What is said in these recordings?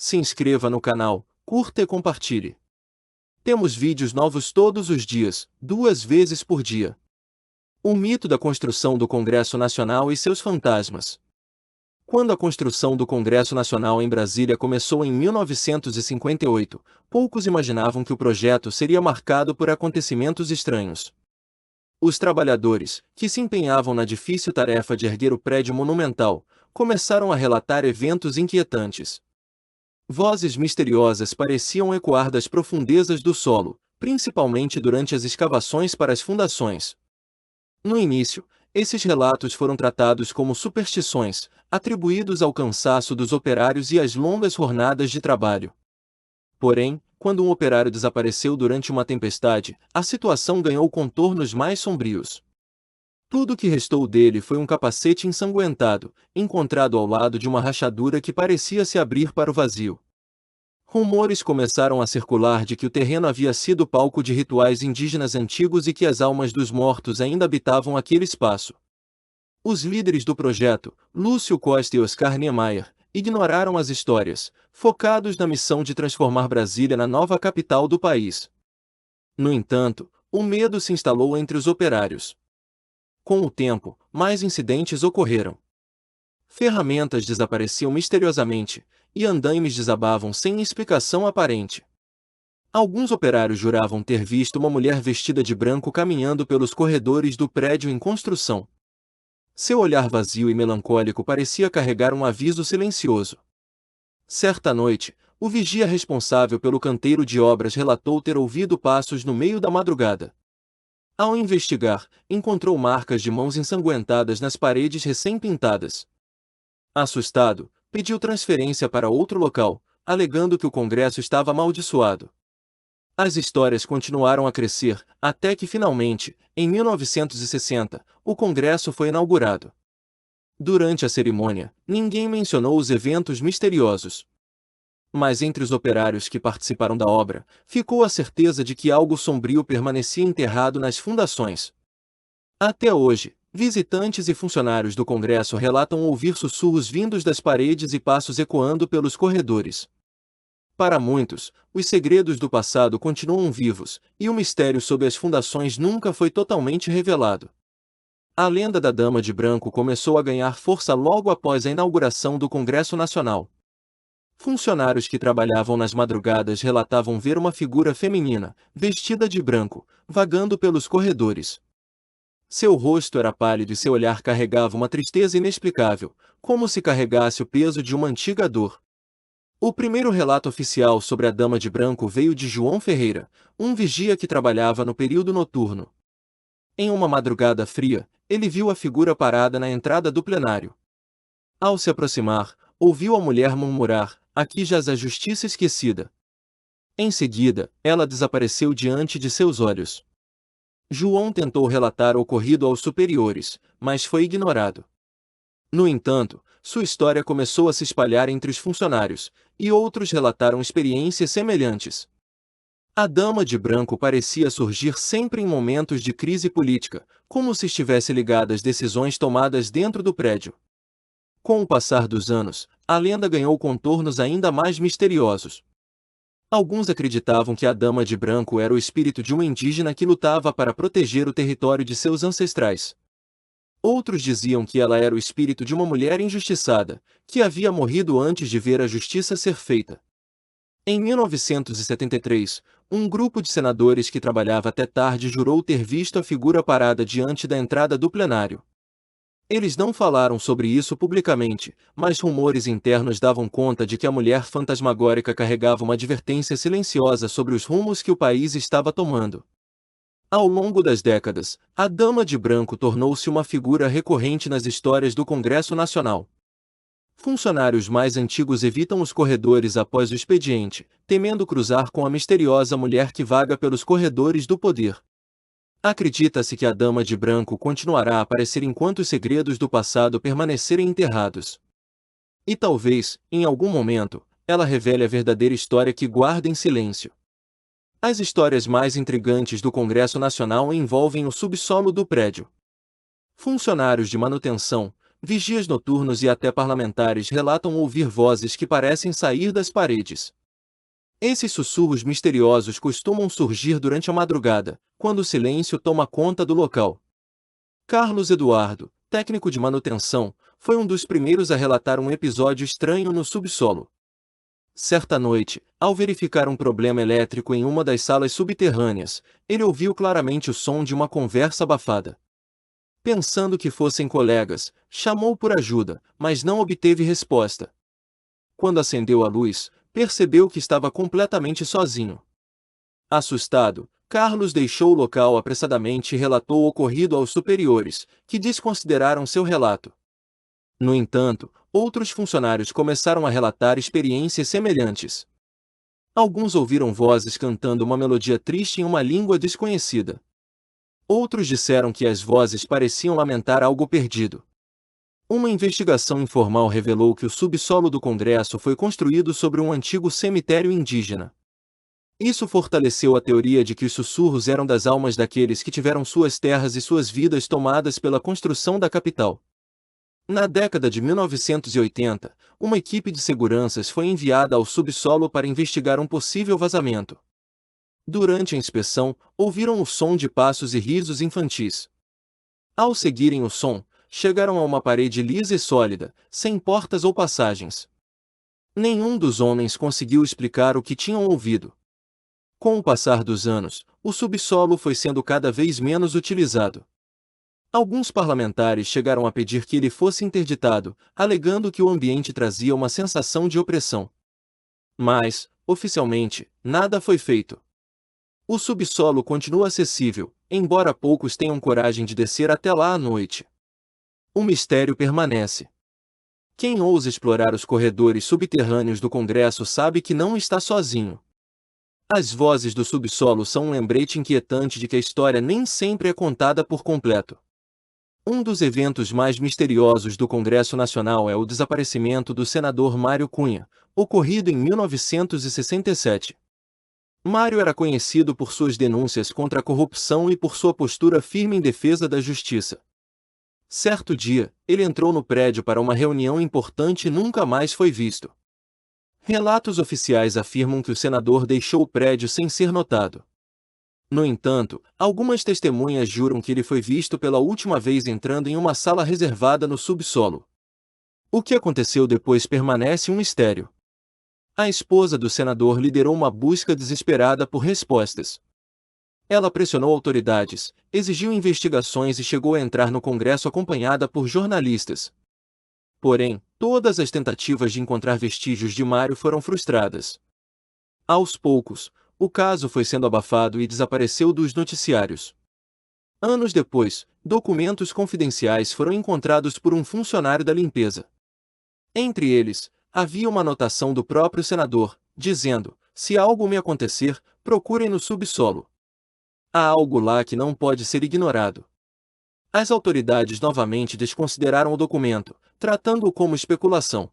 Se inscreva no canal, curta e compartilhe. Temos vídeos novos todos os dias, 2 vezes por dia. O mito da construção do Congresso Nacional e seus fantasmas. Quando a construção do Congresso Nacional em Brasília começou em 1958, poucos imaginavam que o projeto seria marcado por acontecimentos estranhos. Os trabalhadores, que se empenhavam na difícil tarefa de erguer o prédio monumental, começaram a relatar eventos inquietantes. Vozes misteriosas pareciam ecoar das profundezas do solo, principalmente durante as escavações para as fundações. No início, esses relatos foram tratados como superstições, atribuídos ao cansaço dos operários e às longas jornadas de trabalho. Porém, quando um operário desapareceu durante uma tempestade, a situação ganhou contornos mais sombrios. Tudo o que restou dele foi um capacete ensanguentado, encontrado ao lado de uma rachadura que parecia se abrir para o vazio. Rumores começaram a circular de que o terreno havia sido palco de rituais indígenas antigos e que as almas dos mortos ainda habitavam aquele espaço. Os líderes do projeto, Lúcio Costa e Oscar Niemeyer, ignoraram as histórias, focados na missão de transformar Brasília na nova capital do país. No entanto, o medo se instalou entre os operários. Com o tempo, mais incidentes ocorreram. Ferramentas desapareciam misteriosamente, e andaimes desabavam sem explicação aparente. Alguns operários juravam ter visto uma mulher vestida de branco caminhando pelos corredores do prédio em construção. Seu olhar vazio e melancólico parecia carregar um aviso silencioso. Certa noite, o vigia responsável pelo canteiro de obras relatou ter ouvido passos no meio da madrugada. Ao investigar, encontrou marcas de mãos ensanguentadas nas paredes recém-pintadas. Assustado, pediu transferência para outro local, alegando que o Congresso estava amaldiçoado. As histórias continuaram a crescer, até que finalmente, em 1960, o Congresso foi inaugurado. Durante a cerimônia, ninguém mencionou os eventos misteriosos. Mas entre os operários que participaram da obra, ficou a certeza de que algo sombrio permanecia enterrado nas fundações. Até hoje, visitantes e funcionários do Congresso relatam ouvir sussurros vindos das paredes e passos ecoando pelos corredores. Para muitos, os segredos do passado continuam vivos, e o mistério sob as fundações nunca foi totalmente revelado. A lenda da Dama de Branco começou a ganhar força logo após a inauguração do Congresso Nacional. Funcionários que trabalhavam nas madrugadas relatavam ver uma figura feminina, vestida de branco, vagando pelos corredores. Seu rosto era pálido e seu olhar carregava uma tristeza inexplicável, como se carregasse o peso de uma antiga dor. O primeiro relato oficial sobre a Dama de Branco veio de João Ferreira, um vigia que trabalhava no período noturno. Em uma madrugada fria, ele viu a figura parada na entrada do plenário. Ao se aproximar, ouviu a mulher murmurar: "Aqui jaz a justiça esquecida." Em seguida, ela desapareceu diante de seus olhos. João tentou relatar o ocorrido aos superiores, mas foi ignorado. No entanto, sua história começou a se espalhar entre os funcionários, e outros relataram experiências semelhantes. A Dama de Branco parecia surgir sempre em momentos de crise política, como se estivesse ligada às decisões tomadas dentro do prédio. Com o passar dos anos, a lenda ganhou contornos ainda mais misteriosos. Alguns acreditavam que a Dama de Branco era o espírito de um indígena que lutava para proteger o território de seus ancestrais. Outros diziam que ela era o espírito de uma mulher injustiçada, que havia morrido antes de ver a justiça ser feita. Em 1973, um grupo de senadores que trabalhava até tarde jurou ter visto a figura parada diante da entrada do plenário. Eles não falaram sobre isso publicamente, mas rumores internos davam conta de que a mulher fantasmagórica carregava uma advertência silenciosa sobre os rumos que o país estava tomando. Ao longo das décadas, a Dama de Branco tornou-se uma figura recorrente nas histórias do Congresso Nacional. Funcionários mais antigos evitam os corredores após o expediente, temendo cruzar com a misteriosa mulher que vaga pelos corredores do poder. Acredita-se que a Dama de Branco continuará a aparecer enquanto os segredos do passado permanecerem enterrados. E talvez, em algum momento, ela revele a verdadeira história que guarda em silêncio. As histórias mais intrigantes do Congresso Nacional envolvem o subsolo do prédio. Funcionários de manutenção, Vigias noturnos e até parlamentares relatam ouvir vozes que parecem sair das paredes. Esses sussurros misteriosos costumam surgir durante a madrugada, quando o silêncio toma conta do local. Carlos Eduardo, técnico de manutenção, foi um dos primeiros a relatar um episódio estranho no subsolo. Certa noite, ao verificar um problema elétrico em uma das salas subterrâneas, ele ouviu claramente o som de uma conversa abafada. Pensando que fossem colegas, chamou por ajuda, mas não obteve resposta. Quando acendeu a luz, percebeu que estava completamente sozinho. Assustado, Carlos deixou o local apressadamente e relatou o ocorrido aos superiores, que desconsideraram seu relato. No entanto, outros funcionários começaram a relatar experiências semelhantes. Alguns ouviram vozes cantando uma melodia triste em uma língua desconhecida. Outros disseram que as vozes pareciam lamentar algo perdido. Uma investigação informal revelou que o subsolo do Congresso foi construído sobre um antigo cemitério indígena. Isso fortaleceu a teoria de que os sussurros eram das almas daqueles que tiveram suas terras e suas vidas tomadas pela construção da capital. Na década de 1980, uma equipe de seguranças foi enviada ao subsolo para investigar um possível vazamento. Durante a inspeção, ouviram o som de passos e risos infantis. Ao seguirem o som, chegaram a uma parede lisa e sólida, sem portas ou passagens. Nenhum dos homens conseguiu explicar o que tinham ouvido. Com o passar dos anos, o subsolo foi sendo cada vez menos utilizado. Alguns parlamentares chegaram a pedir que ele fosse interditado, alegando que o ambiente trazia uma sensação de opressão. Mas, oficialmente, nada foi feito. O subsolo continua acessível, embora poucos tenham coragem de descer até lá à noite. O mistério permanece. Quem ousa explorar os corredores subterrâneos do Congresso sabe que não está sozinho. As vozes do subsolo são um lembrete inquietante de que a história nem sempre é contada por completo. Um dos eventos mais misteriosos do Congresso Nacional é o desaparecimento do senador Mário Cunha, ocorrido em 1967. Mário era conhecido por suas denúncias contra a corrupção e por sua postura firme em defesa da justiça. Certo dia, ele entrou no prédio para uma reunião importante e nunca mais foi visto. Relatos oficiais afirmam que o senador deixou o prédio sem ser notado. No entanto, algumas testemunhas juram que ele foi visto pela última vez entrando em uma sala reservada no subsolo. O que aconteceu depois permanece um mistério. A esposa do senador liderou uma busca desesperada por respostas. Ela pressionou autoridades, exigiu investigações e chegou a entrar no Congresso acompanhada por jornalistas. Porém, todas as tentativas de encontrar vestígios de Mário foram frustradas. Aos poucos, o caso foi sendo abafado e desapareceu dos noticiários. Anos depois, documentos confidenciais foram encontrados por um funcionário da limpeza. Entre eles, havia uma anotação do próprio senador, dizendo: "Se algo me acontecer, procurem no subsolo. Há algo lá que não pode ser ignorado." As autoridades novamente desconsideraram o documento, tratando-o como especulação.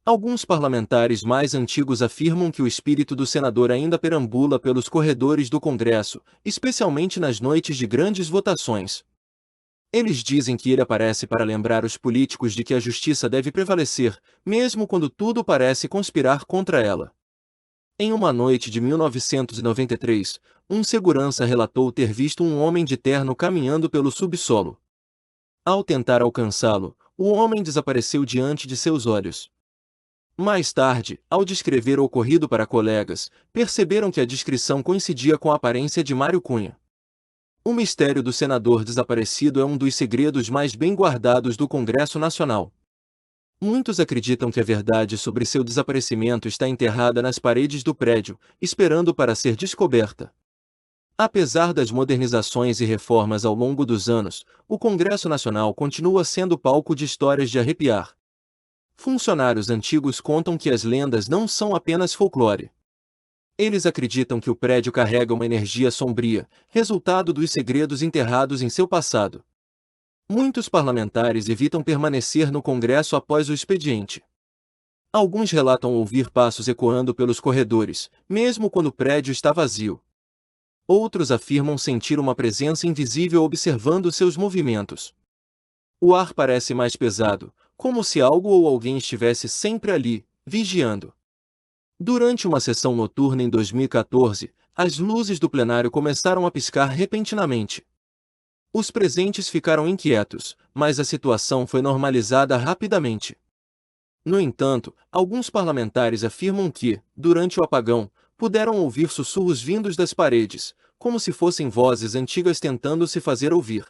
Alguns parlamentares mais antigos afirmam que o espírito do senador ainda perambula pelos corredores do Congresso, especialmente nas noites de grandes votações. Eles dizem que ele aparece para lembrar os políticos de que a justiça deve prevalecer, mesmo quando tudo parece conspirar contra ela. Em uma noite de 1993, um segurança relatou ter visto um homem de terno caminhando pelo subsolo. Ao tentar alcançá-lo, o homem desapareceu diante de seus olhos. Mais tarde, ao descrever o ocorrido para colegas, perceberam que a descrição coincidia com a aparência de Mário Cunha. O mistério do senador desaparecido é um dos segredos mais bem guardados do Congresso Nacional. Muitos acreditam que a verdade sobre seu desaparecimento está enterrada nas paredes do prédio, esperando para ser descoberta. Apesar das modernizações e reformas ao longo dos anos, o Congresso Nacional continua sendo palco de histórias de arrepiar. Funcionários antigos contam que as lendas não são apenas folclore. Eles acreditam que o prédio carrega uma energia sombria, resultado dos segredos enterrados em seu passado. Muitos parlamentares evitam permanecer no Congresso após o expediente. Alguns relatam ouvir passos ecoando pelos corredores, mesmo quando o prédio está vazio. Outros afirmam sentir uma presença invisível observando seus movimentos. O ar parece mais pesado, como se algo ou alguém estivesse sempre ali, vigiando. Durante uma sessão noturna em 2014, as luzes do plenário começaram a piscar repentinamente. Os presentes ficaram inquietos, mas a situação foi normalizada rapidamente. No entanto, alguns parlamentares afirmam que, durante o apagão, puderam ouvir sussurros vindos das paredes, como se fossem vozes antigas tentando se fazer ouvir.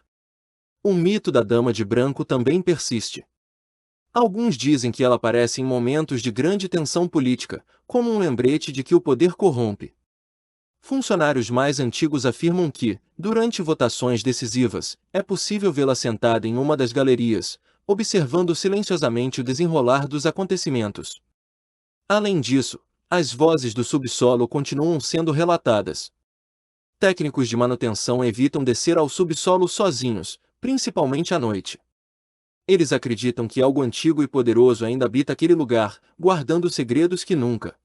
O mito da Dama de Branco também persiste. Alguns dizem que ela aparece em momentos de grande tensão política, como um lembrete de que o poder corrompe. Funcionários mais antigos afirmam que, durante votações decisivas, é possível vê-la sentada em uma das galerias, observando silenciosamente o desenrolar dos acontecimentos. Além disso, as vozes do subsolo continuam sendo relatadas. Técnicos de manutenção evitam descer ao subsolo sozinhos, principalmente à noite. Eles acreditam que algo antigo e poderoso ainda habita aquele lugar, guardando segredos que nunca